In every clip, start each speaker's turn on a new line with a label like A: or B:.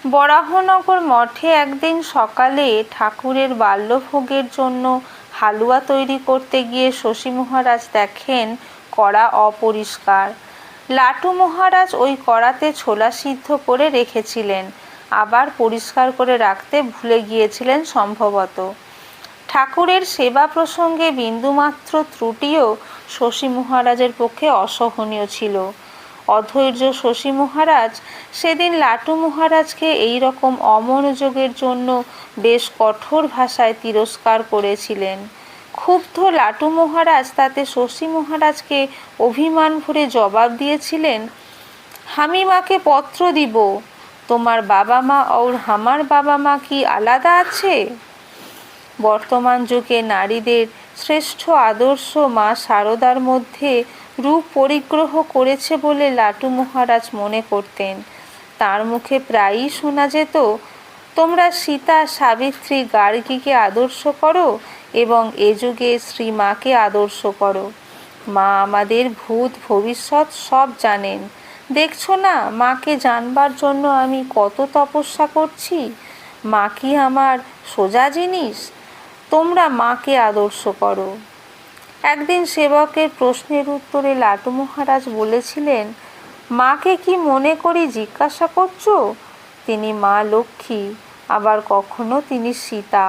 A: বরাহনগর মঠে একদিন সকালে ঠাকুরের বাল্যভোগের জন্য হালুয়া তৈরি করতে গিয়ে শশী মহারাজ দেখেন কড়া অপরিষ্কার। লাটু মহারাজ ওই কড়াতে ছোলা সিদ্ধ করে রেখেছিলেন, আবার পরিষ্কার করে রাখতে ভুলে গিয়েছিলেন সম্ভবত। ঠাকুরের সেবা প্রসঙ্গে বিন্দুমাত্র ত্রুটিও শশী মহারাজের পক্ষে অসহনীয় ছিল। অধৈর্য শশী মহারাজ সেদিন লাটু মহারাজকে এই রকম অমনোযোগের জন্য বেশ কঠোর ভাষায় তিরস্কার করেছিলেন। ক্ষুব্ধ লাটু মহারাজ তাতে শশী মহারাজকে অভিমান ভরে জবাব দিয়েছিলেন, আমি মাকে পত্র দিব, তোমার বাবা মা और আমার বাবা মা কি আলাদা আছে? বর্তমান যুগে নারীদের শ্রেষ্ঠ আদর্শ মা শারদার মধ্যে রূপ পরিগ্রহ করেছে বলে লাটু মহারাজ মনে করতেন। তার মুখে প্রায়ই শোনা যেত, তোমরা সীতা সাবিত্রী গার্গীকে আদর্শ করো এবং এ যুগে শ্রীমাকে আদর্শ করো। মা আমাদের ভূত ভবিষ্যৎ সব জানেন, দেখছো না মাকে জানবার জন্য আমি কত তপস্যা করছি। মা কি আমার সোজা জিনিস? তোমরা মাকে আদর্শ করো। একদিন সেবকের প্রশ্নের উত্তরে লাটু মহারাজ বলেছিলেন, মাকে কি মনে করি জিজ্ঞাসা করছো? তিনি মা লক্ষ্মী, আবার কখনো তিনি সীতা।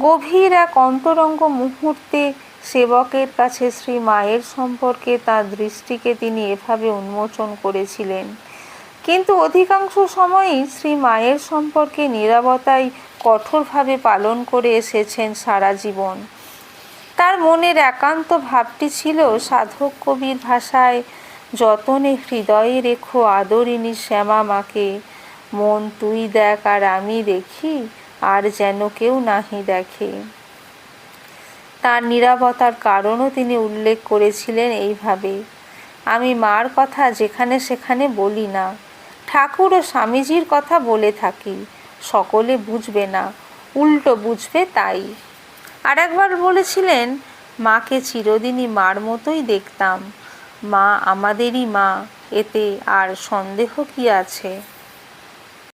A: গভীর এক অন্তরঙ্গ মুহূর্তে সেবকের কাছে শ্রী মায়ের সম্পর্কে তার দৃষ্টিকে তিনি এভাবে উন্মোচন করেছিলেন। কিন্তু অধিকাংশ সময়ই শ্রী মায়ের সম্পর্কে নীরবতাই কঠোরভাবে পালন করে এসেছেন সারা জীবন। তার মনের একান্ত ভাবটি ছিল সাধক কবির ভাষায়, যতনে হৃদয়ে রেখো আদরিণী শ্যামা মাকে, মন তুই দেখ আর আমি দেখি, আর যেন কেউ নাহি দেখে। তার নীরবতার কারণও তিনি উল্লেখ করেছিলেন এইভাবে, আমি মার কথা যেখানে সেখানে বলি না, ঠাকুর ও স্বামীজির কথা বলে থাকি, সকলে বুঝবে না, উল্টো বুঝবে তাই। আর একবার বলেছিলেন, মাকে চিরদিনই মার মতোই দেখতাম, মা আমাদেরই মা, এতে আর সন্দেহ কি আছে?